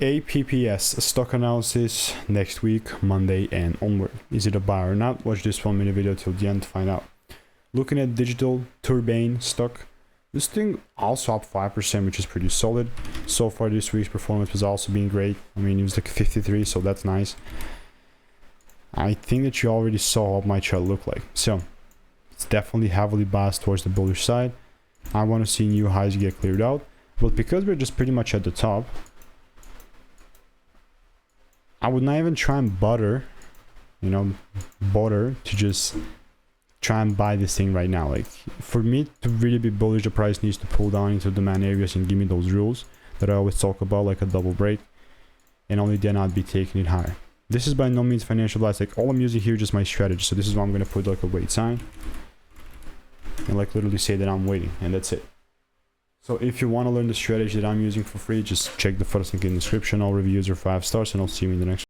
APPS stock analysis next week, Monday and onward. Is it a buy or not? Watch this 1 minute video till the end to find out. Looking at Digital Turbine stock, this thing also up 5%, which is pretty solid. So far this week's performance was also been great. I mean, it was like 53, so that's nice. I think that you already saw what my chart look like. So it's definitely heavily biased towards the bullish side. I want to see new highs get cleared out, but because we're just pretty much at the top, I would not even try and bother to just try and buy this thing right now. Like, for me to really be bullish, the price needs to pull down into demand areas and give me those rules that I always talk about, like a double break, and only then I'd be taking it higher. This is by no means financial advice. Like, all I'm using here is just my strategy. So this is why I'm going to put like a wait sign and like literally say that I'm waiting, and that's it. So if you want to learn the strategy that I'm using for free, just check the first link in the description. All reviews are 5 stars, and I'll see you in the next one.